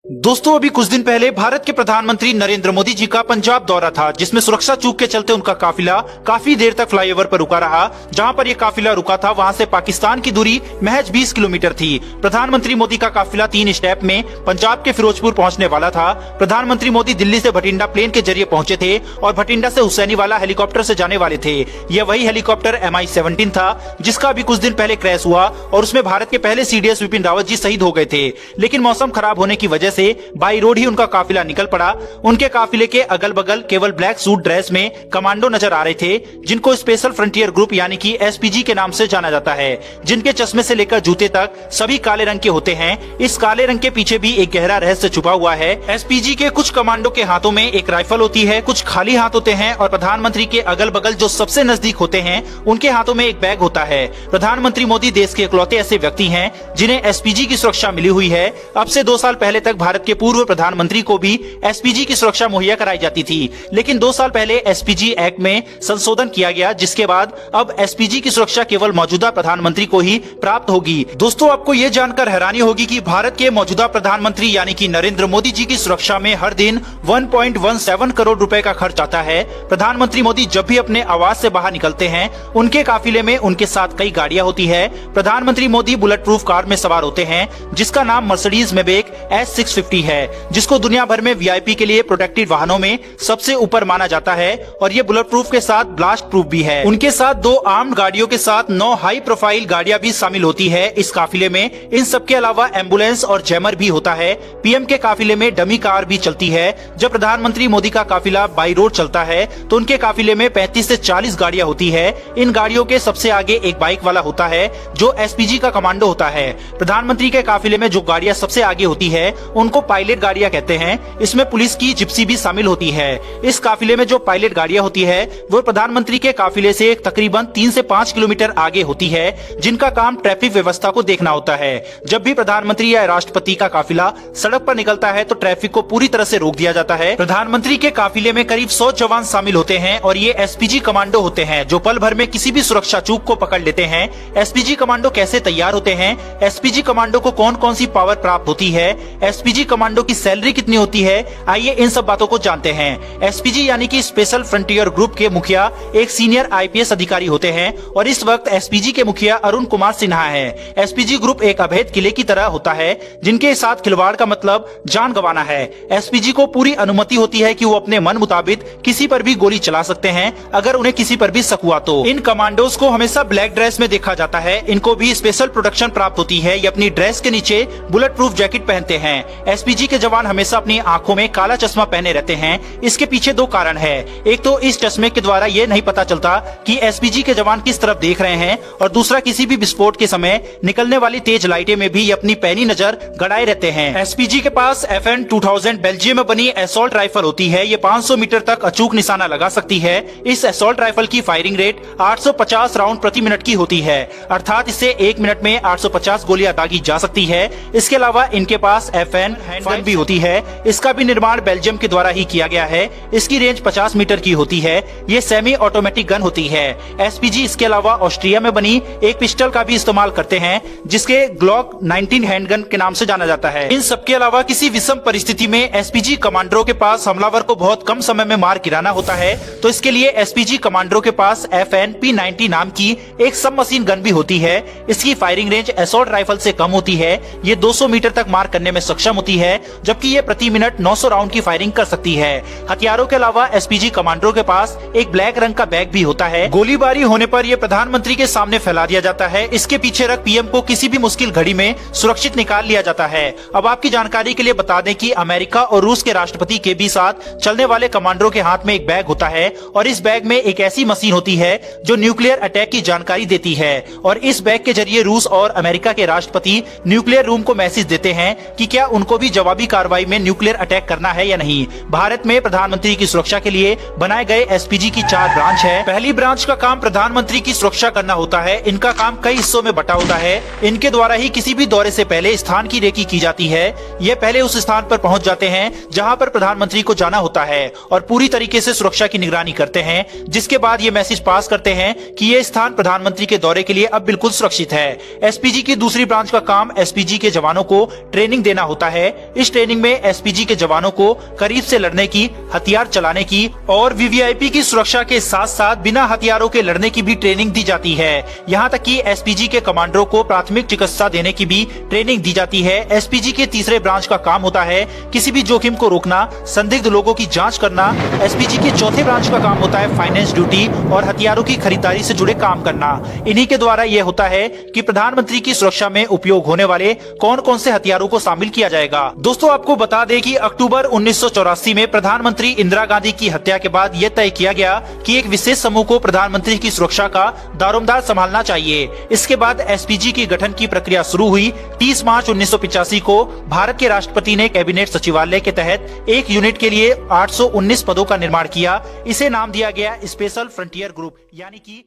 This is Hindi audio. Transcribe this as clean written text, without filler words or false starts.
दोस्तों अभी कुछ दिन पहले भारत के प्रधानमंत्री नरेंद्र मोदी जी का पंजाब दौरा था, जिसमें सुरक्षा चूक के चलते उनका काफिला काफी देर तक फ्लाईओवर पर रुका रहा। जहां पर यह काफिला रुका था वहां से पाकिस्तान की दूरी महज 20 किलोमीटर थी। प्रधानमंत्री मोदी का काफिला 3 स्टेप में पंजाब के फिरोजपुर पहुंचने वाला था। प्रधानमंत्री मोदी दिल्ली से भटिंडा प्लेन के जरिए पहुंचे थे और भटिंडा से हुसैनीवाला हेलीकॉप्टर से जाने वाले थे। यह वही हेलीकॉप्टर MI-17 था जिसका अभी कुछ दिन पहले क्रैश हुआ और उसमें भारत के पहले CDS विपिन रावत जी शहीद हो गए थे। लेकिन मौसम खराब होने की वजह से बाई रोड ही उनका काफिला निकल पड़ा। उनके काफिले के अगल बगल केवल ब्लैक सूट ड्रेस में कमांडो नजर आ रहे थे, जिनको स्पेशल फ्रंटियर ग्रुप यानी कि SPG के नाम से जाना जाता है, जिनके चश्मे से लेकर जूते तक सभी काले रंग के होते हैं। इस काले रंग के पीछे भी एक गहरा रहस्य छुपा हुआ है। SPG के कुछ कमांडो के हाथों में एक राइफल होती है, कुछ खाली हाथ होते हैं और प्रधानमंत्री के अगल बगल जो सबसे नजदीक होते हैं उनके हाथों में एक बैग होता है। प्रधानमंत्री मोदी देश के इकलौते ऐसे व्यक्ति हैं जिन्हें SPG की सुरक्षा मिली हुई है। अब से 2 साल पहले तक भारत के पूर्व प्रधानमंत्री को भी SPG की सुरक्षा मुहैया कराई जाती थी, लेकिन 2 साल पहले SPG एक्ट में संशोधन किया गया, जिसके बाद अब SPG की सुरक्षा केवल मौजूदा प्रधानमंत्री को ही प्राप्त होगी। दोस्तों आपको ये जानकर हैरानी होगी कि भारत के मौजूदा प्रधानमंत्री यानी कि नरेंद्र मोदी जी की सुरक्षा में हर दिन 1.17 करोड़ रुपए का खर्च आता है। प्रधानमंत्री मोदी जब भी अपने आवास से बाहर निकलते हैं उनके काफिले में उनके साथ कई गाड़ियां होती है। प्रधानमंत्री मोदी बुलेट प्रूफ कार में सवार होते हैं जिसका नाम मर्सिडीज मेबेक S650 है, जिसको दुनिया भर में VIP के लिए प्रोटेक्टेड वाहनों में सबसे ऊपर माना जाता है और ये बुलेट प्रूफ के साथ ब्लास्ट प्रूफ भी है। उनके साथ 2 आर्म्ड गाड़ियों के साथ 9 हाई प्रोफाइल गाड़ियां भी शामिल होती है इस काफिले में। इन सबके अलावा एम्बुलेंस और जैमर भी होता है। PM के काफिले में डमी कार भी चलती है। जब प्रधानमंत्री मोदी का काफिला बाई रोड चलता है तो उनके काफिले में 35 से 40 गाड़ियां होती है। इन गाड़ियों के सबसे आगे एक बाइक वाला होता है जो SPG का कमांडो होता है। प्रधानमंत्री के काफिले में जो गाड़ियां सबसे आगे होती है उनको पायलट गाड़ियां कहते हैं। इसमें पुलिस की जिप्सी भी शामिल होती है। इस काफिले में जो पायलट गाड़ियां होती है वो प्रधानमंत्री के काफिले से तकरीबन 3 से 5 किलोमीटर आगे होती है, जिनका काम ट्रैफिक व्यवस्था को देखना होता है। जब भी प्रधानमंत्री या राष्ट्रपति का काफिला सड़क पर निकलता है तो ट्रैफिक को पूरी तरह से रोक दिया जाता है। प्रधानमंत्री के काफिले में करीब 100 जवान शामिल होते हैं और ये SPG कमांडो होते हैं जो पल भर में किसी भी सुरक्षा चूक को पकड़ लेते हैं। SPG कमांडो कैसे तैयार होते हैं, SPG कमांडो को कौन कौन सी पावर प्राप्त होती है, SPG कमांडो की सैलरी कितनी होती है, आइए इन सब बातों को जानते हैं। SPG यानी कि स्पेशल फ्रंटियर ग्रुप के मुखिया एक सीनियर IPS अधिकारी होते हैं और इस वक्त SPG के मुखिया अरुण कुमार सिन्हा है। SPG ग्रुप एक अवैध किले की तरह होता है जिनके साथ खिलवाड़ का मतलब जान गंवाना है। SPG को पूरी अनुमति होती है कि वो अपने मन मुताबिक किसी पर भी गोली चला सकते हैं अगर उन्हें किसी पर भी शक हुआ तो। इन कमांडोज को हमेशा ब्लैक ड्रेस में देखा जाता है। इनको भी स्पेशल प्रोटेक्शन प्राप्त होती है। ये अपनी ड्रेस के नीचे बुलेट प्रूफ जैकेट पहनते हैं। SPG के जवान हमेशा अपनी आंखों में काला चश्मा पहने रहते हैं। इसके पीछे 2 कारण है। एक तो इस चश्मे के द्वारा ये नहीं पता चलता कि SPG के जवान किस तरफ देख रहे हैं और दूसरा किसी भी विस्फोट के समय निकलने वाली तेज लाइटें में भी ये अपनी पैनी नजर गड़ाए रहते हैं। SPG के पास FN 2000 बेल्जियम में बनी असॉल्ट राइफल होती है। ये 500 मीटर तक अचूक निशाना लगा सकती है। इस असॉल्ट राइफल की फायरिंग रेट 850 राउंड प्रति मिनट की होती है, अर्थात इससे 1 मिनट में 850 गोलियां दागी जा सकती है। इसके अलावा इनके पास FN हैंडगन भी होती है। इसका भी निर्माण बेल्जियम के द्वारा ही किया गया है। इसकी रेंज 50 मीटर की होती है। ये सेमी ऑटोमेटिक गन होती है। SPG इसके अलावा ऑस्ट्रिया में बनी एक पिस्टल का भी इस्तेमाल करते हैं जिसके ग्लॉक 19 हैंडगन के नाम से जाना जाता है। इन सबके अलावा किसी विषम परिस्थिति में SPG कमांडरों के पास हमलावर को बहुत कम समय में मार गिराना होता है, तो इसके लिए SPG कमांडरों के पास FN P90 नाम की एक सब मशीन गन भी होती है। इसकी फायरिंग रेंज असॉल्ट राइफल से कम होती है। ये 200 मीटर तक मार करने में सक्षम होती है, जबकि ये प्रति मिनट 900 राउंड की फायरिंग कर सकती है। हथियारों के अलावा SPG कमांडरों के पास एक ब्लैक रंग का बैग भी होता है। गोलीबारी होने पर यह प्रधानमंत्री के सामने फैला दिया जाता है। इसके पीछे रख PM को किसी भी मुश्किल घड़ी में सुरक्षित निकाल लिया जाता है। अब आपकी जानकारी के लिए बता दें कि अमेरिका और रूस के राष्ट्रपति के भी साथ चलने वाले कमांडरों के हाथ में एक बैग होता है और इस बैग में एक ऐसी मशीन होती है जो न्यूक्लियर अटैक की जानकारी देती है और इस बैग के जरिए रूस और अमेरिका के राष्ट्रपति न्यूक्लियर रूम को मैसेज देते हैं कि क्या उनको भी जवाबी कार्रवाई में न्यूक्लियर अटैक करना है या नहीं। भारत में प्रधानमंत्री की सुरक्षा के लिए बनाए गए SPG की 4 ब्रांच है। पहली ब्रांच का काम प्रधानमंत्री की सुरक्षा करना होता है। इनका काम कई हिस्सों में बटा होता है। इनके द्वारा ही किसी भी दौरे से पहले स्थान की रेकी की जाती है। ये पहले उस स्थान पर पहुंच जाते हैं जहां पर प्रधानमंत्री को जाना होता है और पूरी तरीके से सुरक्षा की निगरानी करते हैं, जिसके बाद ये मैसेज पास करते हैं कि ये स्थान प्रधानमंत्री के दौरे के लिए अब बिल्कुल सुरक्षित है। SPG की दूसरी ब्रांच का काम SPG के जवानों को ट्रेनिंग देना होता है। इस ट्रेनिंग में एसपीजी के जवानों को करीब से लड़ने की, हथियार चलाने की और वीवीआईपी की सुरक्षा के साथ साथ बिना हथियारों के लड़ने की भी ट्रेनिंग दी जाती है। यहाँ तक कि एसपीजी के कमांडरों को प्राथमिक चिकित्सा देने की भी ट्रेनिंग दी जाती है। एसपीजी के तीसरे ब्रांच का काम होता है किसी भी जोखिम को रोकना, संदिग्ध लोगों की जांच करना। एसपीजी के चौथे ब्रांच का काम होता है फाइनेंस ड्यूटी और हथियारों की खरीदारी से जुड़े काम करना। इन्हीं के द्वारा यह होता है कि प्रधानमंत्री की सुरक्षा में उपयोग होने वाले कौन कौन से हथियारों को शामिल किया जाएगा। दोस्तों, आपको बता दें कि अक्टूबर 1984 में प्रधानमंत्री इंदिरा गांधी की हत्या के बाद यह तय किया गया कि एक विशेष समूह को प्रधानमंत्री की सुरक्षा का दारोमदार संभालना चाहिए। इसके बाद एसपीजी के गठन की प्रक्रिया शुरू हुई। 30 मार्च 1985 को भारत के राष्ट्रपति ने कैबिनेट सचिवालय के तहत एक यूनिट के लिए 819 पदों का निर्माण किया। इसे नाम दिया गया स्पेशल फ्रंटियर ग्रुप, यानी कि